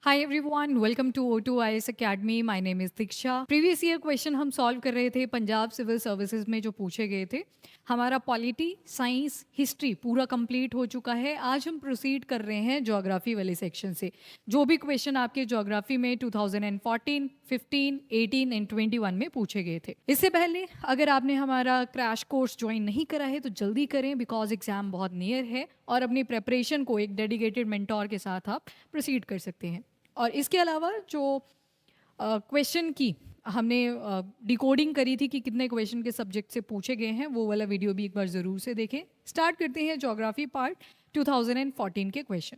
Hi everyone, welcome to O2 IAS academy. My name is Diksha. Previous year question हम solve कर रहे थे Punjab civil services में जो पूछे गए थे। हमारा पॉलिटी, साइंस, हिस्ट्री पूरा कंप्लीट हो चुका है। आज हम प्रोसीड कर रहे हैं ज्योग्राफी वाले सेक्शन से। जो भी क्वेश्चन आपके ज्योग्राफी में 2014, 15, 18 एंड 21 में पूछे गए थे। इससे पहले अगर आपने हमारा क्रैश कोर्स ज्वाइन नहीं करा है तो जल्दी करें, बिकॉज एग्जाम बहुत नियर है और अपनी प्रेपरेशन को एक डेडिकेटेड मेंटोर के साथ आप प्रोसीड कर सकते हैं। और इसके अलावा जो क्वेश्चन की हमने डिकोडिंग करी थी कि कितने क्वेश्चन के सब्जेक्ट से पूछे गए हैं, वो वाला वीडियो भी एक बार ज़रूर से देखें। स्टार्ट करते हैं ज्योग्राफी पार्ट 2014 के क्वेश्चन।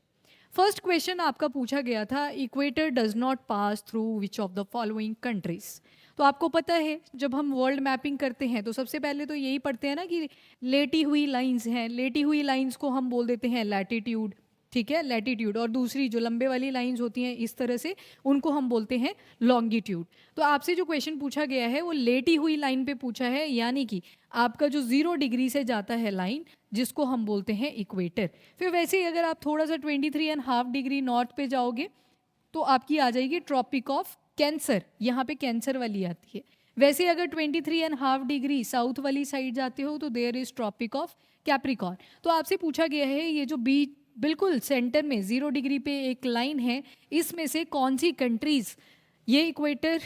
फर्स्ट क्वेश्चन आपका पूछा गया था, equator does not pass through which of the following countries. तो आपको पता है जब हम वर्ल्ड मैपिंग करते हैं तो सबसे पहले तो यही पढ़ते हैं ना कि लेटी हुई लाइंस हैं। लेटी हुई लाइंस को हम बोल देते हैं लैटिट्यूड, ठीक है, लैटिट्यूड। और दूसरी जो लंबे वाली लाइंस होती हैं इस तरह से, उनको हम बोलते हैं लॉन्गिट्यूड। तो आपसे जो क्वेश्चन पूछा गया है वो लेटी हुई लाइन पे पूछा है, यानी कि आपका जो 0 डिग्री से जाता है लाइन, जिसको हम बोलते हैं इक्वेटर। फिर वैसे ही अगर आप थोड़ा सा 23.5 डिग्री नॉर्थ पे जाओगे तो आपकी आ जाएगी ट्रॉपिक ऑफ कैंसर, यहाँ पे कैंसर वाली आती है। वैसे अगर 23.5 डिग्री साउथ वाली साइड जाते हो तो there is tropic of Capricorn. तो आपसे पूछा गया है ये जो बीच बिल्कुल सेंटर में 0 डिग्री पे एक लाइन है, इसमें से कौन सी कंट्रीज ये इक्वेटर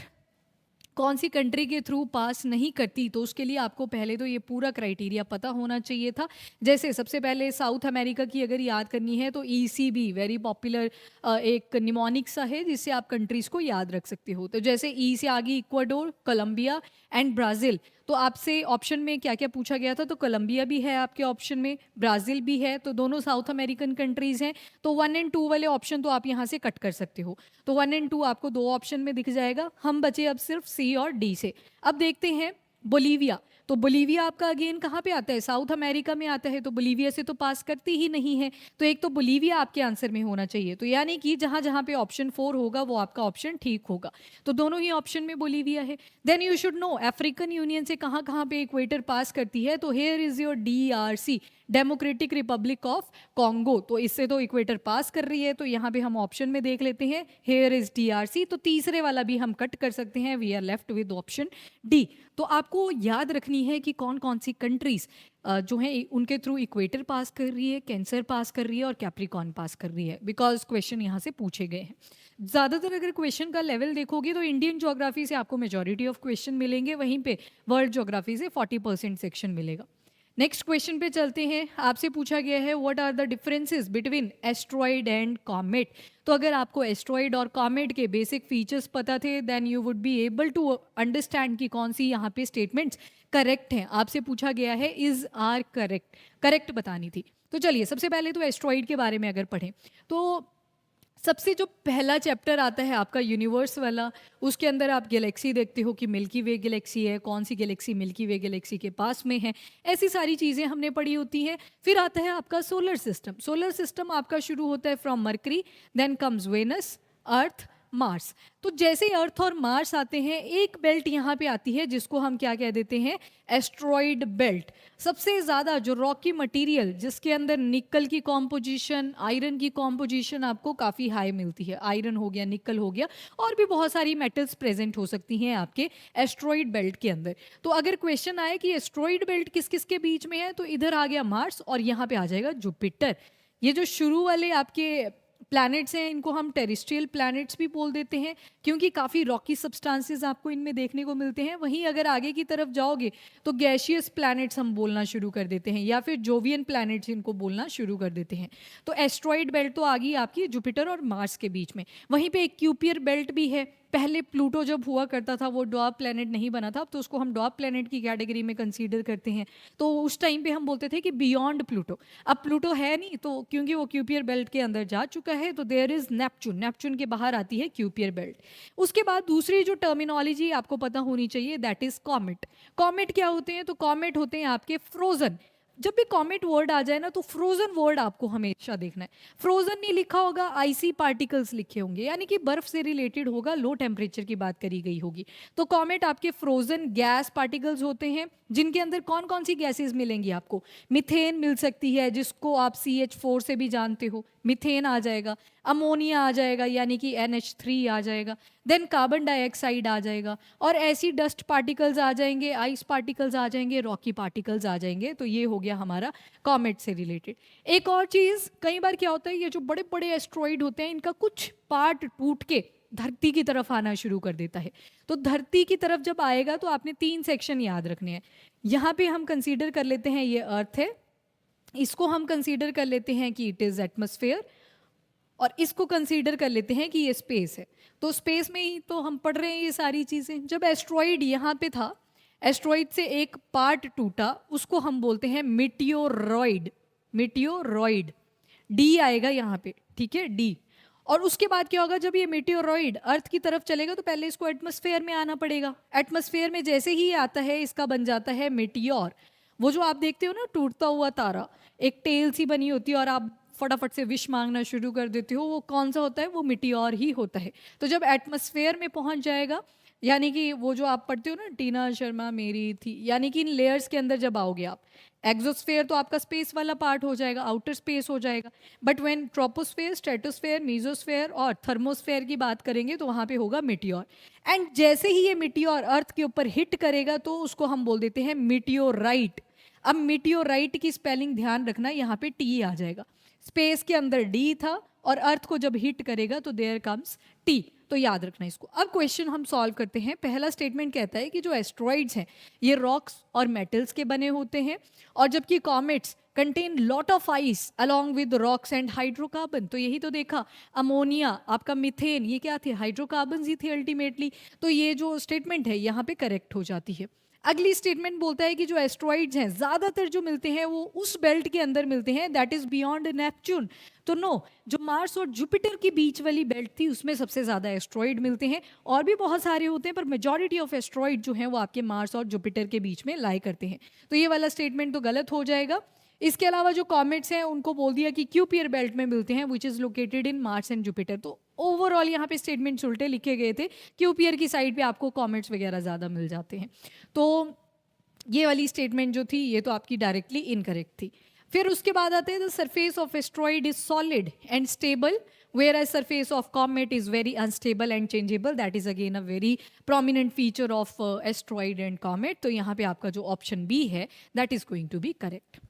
कौन सी कंट्री के थ्रू पास नहीं करती। तो उसके लिए आपको पहले तो ये पूरा क्राइटेरिया पता होना चाहिए था। जैसे सबसे पहले साउथ अमेरिका की अगर याद करनी है तो ECB वेरी पॉपुलर एक निमोनिक सा है जिससे आप कंट्रीज को याद रख सकते हो। तो जैसे ई से आगे इक्वाडोर, कोलंबिया एंड ब्राज़ील। तो आपसे ऑप्शन में क्या क्या पूछा गया था, तो कोलंबिया भी है आपके ऑप्शन में, ब्राज़ील भी है, तो दोनों साउथ अमेरिकन कंट्रीज़ हैं। तो 1 एंड 2 वाले ऑप्शन तो आप यहाँ से कट कर सकते हो। तो 1 एंड 2 आपको दो ऑप्शन में दिख जाएगा। हम बचे अब सिर्फ C और D से। अब देखते हैं बोलीविया। तो बोलीविया आपका अगेन कहाँ पे आता है, साउथ अमेरिका में आता है। तो बोलीविया से तो पास करती ही नहीं है, तो एक तो बोलीविया आपके आंसर में होना चाहिए। तो यानी कि जहाँ जहाँ पे ऑप्शन 4 होगा वो आपका ऑप्शन ठीक होगा। तो दोनों ही ऑप्शन में बोलीविया है। Then you should know African union से कहाँ कहाँ पे इक्वेटर पास करती है। तो here is your DRC, democratic republic of Congo. तो इससे तो इक्वेटर पास कर रही है, तो यहाँ पे हम ऑप्शन में देख लेते हैं, हेयर इज DRC। तो तीसरे वाला भी हम कट कर सकते हैं, we are left with option D। तो आपको याद रखनी है कि कौन कौन सी कंट्रीज जो है उनके थ्रू इक्वेटर पास कर रही है, कैंसर पास कर रही है और कैप्रिकॉर्न पास कर रही है, बिकॉज क्वेश्चन यहाँ से पूछे गए हैं। ज़्यादातर अगर क्वेश्चन का लेवल देखोगे तो इंडियन ज्योग्राफी से आपको मेजॉरिटी ऑफ क्वेश्चन मिलेंगे, वहीं पे वर्ल्ड ज्योग्राफी से 40% सेक्शन मिलेगा। नेक्स्ट क्वेश्चन पे चलते हैं। आपसे पूछा गया है what are the differences between asteroid and comet. तो अगर आपको एस्ट्रॉइड और कॉमेट के बेसिक फीचर्स पता थे then you would be able to understand कि कौन सी यहाँ पे स्टेटमेंट्स करेक्ट हैं। आपसे पूछा गया है इज आर करेक्ट, करेक्ट बतानी थी। तो चलिए सबसे पहले तो एस्ट्रॉइड के बारे में अगर पढ़ें तो सबसे जो पहला चैप्टर आता है आपका यूनिवर्स वाला, उसके अंदर आप गैलेक्सी देखते हो कि मिल्की वे गैलेक्सी है, कौन सी गैलेक्सी मिल्की वे गैलेक्सी के पास में है, ऐसी सारी चीज़ें हमने पढ़ी होती हैं। फिर आता है आपका सोलर सिस्टम। सोलर सिस्टम आपका शुरू होता है from Mercury, then comes Venus, Earth, Mars. तो जैसे अर्थ और मार्स आते हैं एक बेल्ट यहाँ पे आती है जिसको हम क्या कह देते हैं, एस्ट्रॉइड बेल्ट। सबसे ज़्यादा जो रॉकी मटेरियल जिसके अंदर निकल की कॉम्पोजिशन, आयरन की कॉम्पोजिशन आपको काफ़ी हाई मिलती है, आयरन हो गया, निकल हो गया, और भी बहुत सारी मेटल्स प्रेजेंट हो सकती हैं आपके एस्ट्रॉइड बेल्ट के अंदर। तो अगर क्वेश्चन आए कि एस्ट्रॉइड बेल्ट किस किस के बीच में है, तो इधर आ गया मार्स और यहाँ पे आ जाएगा जुपिटर। ये जो शुरू वाले आपके प्लैनेट्स हैं इनको हम टेरेस्ट्रियल प्लैनेट्स भी बोल देते हैं, क्योंकि काफ़ी रॉकी सब्सटेंसेस आपको इनमें देखने को मिलते हैं। वहीं अगर आगे की तरफ जाओगे तो गैशियस प्लैनेट्स हम बोलना शुरू कर देते हैं, या फिर जोवियन प्लैनेट्स इनको बोलना शुरू कर देते हैं। तो एस्ट्रॉइड बेल्ट तो आ गई आपकी जुपिटर और मार्स के बीच में। वहीं पे एक क्यूपियर बेल्ट भी है। पहले प्लूटो जब हुआ करता था वो डॉर्फ प्लैनेट नहीं बना था, अब तो उसको हम डॉर्फ प्लैनेट की कैटेगरी में कंसीडर करते हैं। तो उस टाइम पे हम बोलते थे कि बियॉन्ड प्लूटो। अब प्लूटो है नहीं, तो क्योंकि वो क्यूपियर बेल्ट के अंदर जा चुका है, तो देयर इज नेपच्यून। नेपच्यून के बाहर आती है क्यूपियर बेल्ट। उसके बाद दूसरी जो टर्मिनोलॉजी आपको पता होनी चाहिए, दैट इज कॉमेट। कॉमेट क्या होते हैं, तो कॉमेट होते हैं आपके फ्रोजन। जब भी कॉमेट वर्ड आ जाए ना तो फ्रोजन वर्ड आपको हमेशा देखना है। फ्रोजन नहीं लिखा होगा, आइसी पार्टिकल्स लिखे होंगे, यानी कि बर्फ से रिलेटेड होगा, लो टेम्परेचर की बात करी गई होगी। तो कॉमेट आपके फ्रोजन गैस पार्टिकल्स होते हैं, जिनके अंदर कौन कौन सी गैसेस मिलेंगी आपको, मिथेन मिल सकती है जिसको आप CH4 से भी जानते हो, मिथेन आ जाएगा। अमोनिया आ जाएगा यानी कि NH3 आ जाएगा, देन कार्बन डाइऑक्साइड आ जाएगा, और ऐसी डस्ट पार्टिकल्स आ जाएंगे, आइस पार्टिकल्स आ जाएंगे, रॉकी पार्टिकल्स आ जाएंगे। तो ये हो गया हमारा कॉमेट से रिलेटेड। एक और चीज़, कई बार क्या होता है, ये जो बड़े बड़े एस्ट्रॉइड होते हैं इनका कुछ पार्ट टूट के धरती की तरफ आना शुरू कर देता है। तो धरती की तरफ जब आएगा तो आपने 3 सेक्शन याद रखने हैं। यहाँ पे हम कंसीडर कर लेते हैं ये अर्थ है, इसको हम कंसीडर कर लेते हैं कि इट इज़ एटमॉस्फेयर, और इसको कंसीडर कर लेते हैं कि ये स्पेस है। तो स्पेस में ही तो हम पढ़ रहे हैं ये सारी चीज़ें। जब एस्ट्रॉइड यहाँ पे था, एस्ट्रॉइड से एक पार्ट टूटा, उसको हम बोलते हैं मिटियोरॉइड। मिटियोरॉइड डी आएगा यहाँ पे, ठीक है, डी। और उसके बाद क्या होगा, जब ये मेटियोरॉइड अर्थ की तरफ चलेगा तो पहले इसको एटमॉस्फेयर में आना पड़ेगा। एटमॉस्फेयर में जैसे ही आता है इसका बन जाता है मेटियोर। वो जो आप देखते हो ना टूटता हुआ तारा, एक टेल सी बनी होती है और आप फटाफट से विश मांगना शुरू कर देते हो, वो कौन सा होता है, वो मिटियोर ही होता है। तो जब एटमॉस्फेयर में पहुंच जाएगा, यानी कि वो जो आप पढ़ते हो ना, टीना शर्मा मेरी थी, यानी कि इन लेयर्स के अंदर जब आओगे आप, एक्सोस्फेयर तो आपका स्पेस वाला पार्ट हो जाएगा, आउटर स्पेस हो जाएगा। But when troposphere, stratosphere, mesosphere और थर्मोस्फेयर की बात करेंगे तो वहाँ पे होगा मिटियोर। एंड जैसे ही ये मिटियोर अर्थ के ऊपर हिट करेगा तो उसको हम बोल देते हैं मिटियोराइट। अब मिटियोराइट की स्पेलिंग ध्यान रखना, यहाँ पे टी आ जाएगा। स्पेस के अंदर डी था और अर्थ को जब हिट करेगा तो देयर कम्स टी। तो याद रखना इसको। अब क्वेश्चन हम सॉल्व करते हैं। पहला स्टेटमेंट कहता है कि जो एस्ट्रॉइड्स हैं ये रॉक्स और मेटल्स के बने होते हैं, और जबकि comets contain lot of ice along with rocks and hydrocarbon. तो यही तो देखा, अमोनिया, आपका मिथेन, ये क्या थे, हाइड्रोकार्बन ही थे अल्टीमेटली। तो ये जो स्टेटमेंट है यहाँ पे करेक्ट हो जाती है। अगली स्टेटमेंट बोलता है कि जो एस्ट्रॉइड्स हैं ज़्यादातर जो मिलते हैं वो उस बेल्ट के अंदर मिलते हैं दैट इज़ बियॉन्ड नेपच्यून। तो नो, जो मार्स और जुपिटर की बीच वाली बेल्ट थी उसमें सबसे ज़्यादा एस्ट्रॉइड मिलते हैं। और भी बहुत सारे होते हैं पर मेजॉरिटी ऑफ एस्ट्रॉइड जो हैं वो आपके मार्स और जुपिटर के बीच में लाई करते हैं। तो ये वाला स्टेटमेंट तो गलत हो जाएगा। इसके अलावा जो कॉमेट्स हैं उनको बोल दिया कि क्यूपियर बेल्ट में मिलते हैं which is located in Mars and Jupiter. तो ओवरऑल यहाँ पे स्टेटमेंट्स उल्टे लिखे गए थे, क्यूपियर की साइड पे आपको कॉमेट्स वगैरह ज़्यादा मिल जाते हैं। तो ये वाली स्टेटमेंट जो थी ये तो आपकी डायरेक्टली इनकरेक्ट थी। फिर उसके बाद आते हैं the surface of asteroid is solid and stable whereas surface of comet is very unstable and changeable. That is again a very prominent feature of asteroid and comet. तो यहाँ पे आपका जो ऑप्शन बी है that is going to be correct.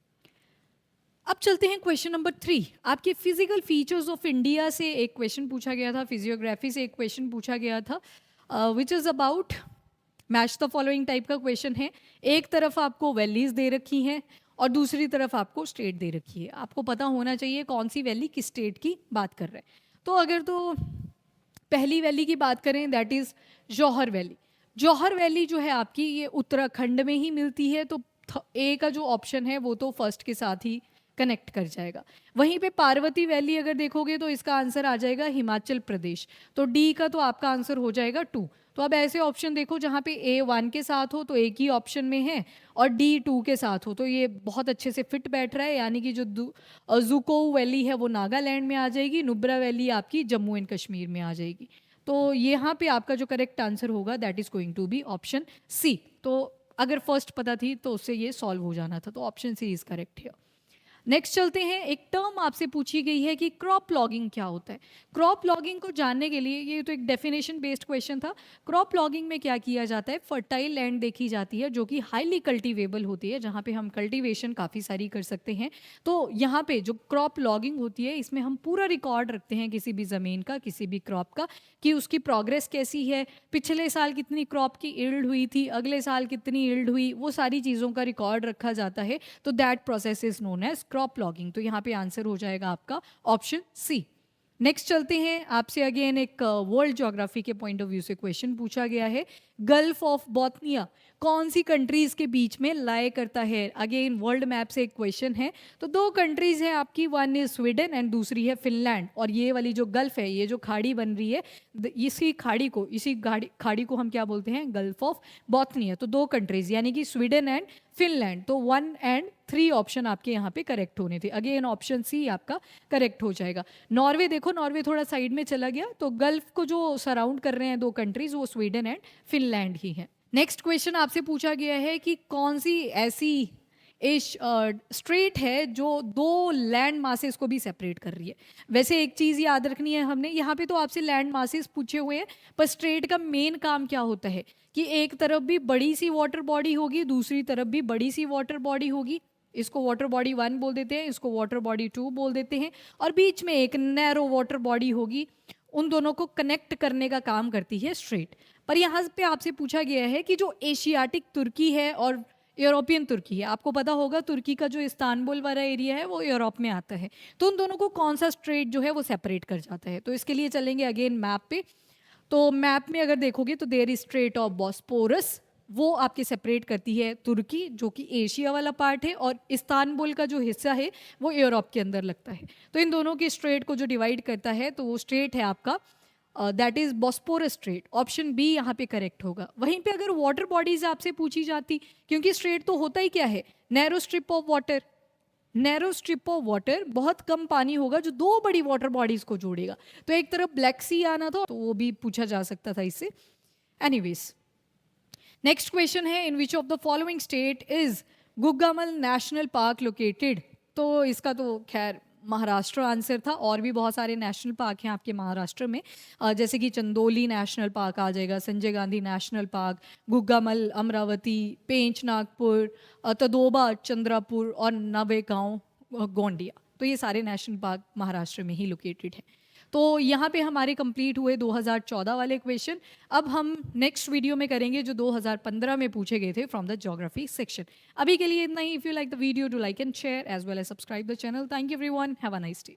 अब चलते हैं question number 3। आपके फिजिकल फीचर्स ऑफ इंडिया से एक क्वेश्चन पूछा गया था, फिजियोग्राफी से एक क्वेश्चन पूछा गया था, which is about match the following type का क्वेश्चन है। एक तरफ आपको वैलीज दे रखी हैं और दूसरी तरफ आपको स्टेट दे रखी है। आपको पता होना चाहिए कौन सी वैली किस स्टेट की बात कर रहे हैं। तो अगर तो पहली वैली की बात करें that is Johar valley. Johar valley जो है आपकी ये उत्तराखंड में ही मिलती है, तो ए का जो ऑप्शन है वो तो फर्स्ट के साथ ही कनेक्ट कर जाएगा। वहीं पे पार्वती वैली अगर देखोगे तो इसका आंसर आ जाएगा हिमाचल प्रदेश। तो डी का तो आपका आंसर हो जाएगा 2। तो अब ऐसे ऑप्शन देखो जहाँ पे ए 1 के साथ हो तो एक ही ऑप्शन में है, और डी 2 के साथ हो तो ये बहुत अच्छे से फिट बैठ रहा है। यानी कि जो जुको वैली है वो नागालैंड में आ जाएगी, नुब्रा वैली आपकी जम्मू एंड कश्मीर में आ जाएगी। तो यहाँ पे आपका जो करेक्ट आंसर होगा that is going to be option C. तो अगर फर्स्ट पता थी तो उससे ये सॉल्व हो जाना था, तो ऑप्शन सी इज़ करेक्ट है। नेक्स्ट चलते हैं। एक टर्म आपसे पूछी गई है कि क्रॉप लॉगिंग क्या होता है। क्रॉप लॉगिंग को जानने के लिए, ये तो एक डेफिनेशन बेस्ड क्वेश्चन था, क्रॉप लॉगिंग में क्या किया जाता है, फर्टाइल लैंड देखी जाती है जो कि हाईली कल्टीवेबल होती है, जहाँ पे हम कल्टीवेशन काफ़ी सारी कर सकते हैं। तो यहाँ पे जो क्रॉप लॉगिंग होती है इसमें हम पूरा रिकॉर्ड रखते हैं किसी भी ज़मीन का, किसी भी क्रॉप का, कि उसकी प्रोग्रेस कैसी है, पिछले साल कितनी क्रॉप की यील्ड हुई थी, अगले साल कितनी यील्ड हुई, वो सारी चीज़ों का रिकॉर्ड रखा जाता है। तो that process is known as crop logging. तो यहाँ पे आंसर हो जाएगा आपका ऑप्शन सी। नेक्स्ट चलते हैं। आपसे अगेन एक वर्ल्ड ज्योग्राफी के पॉइंट ऑफ व्यू से क्वेश्चन पूछा गया है। गल्फ ऑफ बोथनिया कौन सी कंट्रीज के बीच में लाए करता है। अगेन वर्ल्ड मैप से एक क्वेश्चन है। तो 2 कंट्रीज हैं आपकी, वन इज स्वीडन एंड दूसरी है फिनलैंड। और ये वाली जो गल्फ है, ये जो खाड़ी बन रही है, इसी खाड़ी को हम क्या बोलते हैं, गल्फ ऑफ बोथनिया। तो 2 कंट्रीज यानी कि स्वीडन एंड फिनलैंड। तो 1 एंड 3 ऑप्शन आपके यहाँ पे करेक्ट होने थे। अगेन ऑप्शन सी आपका करेक्ट हो जाएगा। नॉर्वे देखो, नॉर्वे थोड़ा साइड में चला गया, तो गल्फ को जो सराउंड कर रहे हैं 2 कंट्रीज वो स्वीडन एंड फिनलैंड ही है। नेक्स्ट क्वेश्चन आपसे पूछा गया है कि कौन सी ऐसी स्ट्रेट है जो दो लैंड मासेस को भी सेपरेट कर रही है। वैसे एक चीज़ याद रखनी है हमने, यहाँ पे तो आपसे लैंड मासेस पूछे हुए हैं, पर स्ट्रेट का मेन काम क्या होता है कि एक तरफ भी बड़ी सी वाटर बॉडी होगी, दूसरी तरफ भी बड़ी सी वाटर बॉडी होगी। इसको वाटर बॉडी 1 बोल देते हैं, इसको वाटर बॉडी 2 बोल देते हैं, और बीच में एक नैरो वाटर बॉडी होगी। उन दोनों को कनेक्ट करने का काम करती है स्ट्रेट। पर यहाँ पे आपसे पूछा गया है कि जो एशियाटिक तुर्की है और यूरोपियन तुर्की है, आपको पता होगा तुर्की का जो इस्तांबुल वाला एरिया है वो यूरोप में आता है, तो उन दोनों को कौन सा स्ट्रेट जो है वो सेपरेट कर जाता है। तो इसके लिए चलेंगे अगेन मैप पे। तो मैप में अगर देखोगे तो there is strait of Bosporus, वो आपके सेपरेट करती है तुर्की जो कि एशिया वाला पार्ट है, और इस्तांबुल का जो हिस्सा है वो यूरोप के अंदर लगता है। तो इन दोनों के स्ट्रेट को जो डिवाइड करता है तो वो स्ट्रेट है आपका, that is Bosporus strait. Option B यहाँ पे करेक्ट होगा। वहीं पे अगर वाटर बॉडीज आपसे पूछी जाती, क्योंकि स्ट्रेट तो होता ही क्या है, narrow strip of water. Narrow strip of water, बहुत कम पानी होगा जो दो बड़ी वाटर बॉडीज को जोड़ेगा। तो एक तरफ ब्लैक सी आना था तो वो भी पूछा जा सकता था इससे। एनीवेज, नेक्स्ट क्वेश्चन है, in which of the following state is Gugamal national park located. तो इसका तो खैर महाराष्ट्र आंसर था, और भी बहुत सारे नेशनल पार्क हैं आपके महाराष्ट्र में, जैसे कि चंदोली नेशनल पार्क आ जाएगा, संजय गांधी नेशनल पार्क, गुग्गामल अमरावती, पेंच नागपुर, तदोबा चंद्रापुर और नवेगांव गोंडिया। तो ये सारे नेशनल पार्क महाराष्ट्र में ही लोकेटेड हैं। तो यहाँ पे हमारे कंप्लीट हुए 2014 वाले क्वेश्चन। अब हम नेक्स्ट वीडियो में करेंगे जो 2015 में पूछे गए थे फ्रॉम द ज्योग्राफी सेक्शन। अभी के लिए इतना ही। If you like the video, do like and share as well as subscribe the channel. Thank you everyone, have a nice day.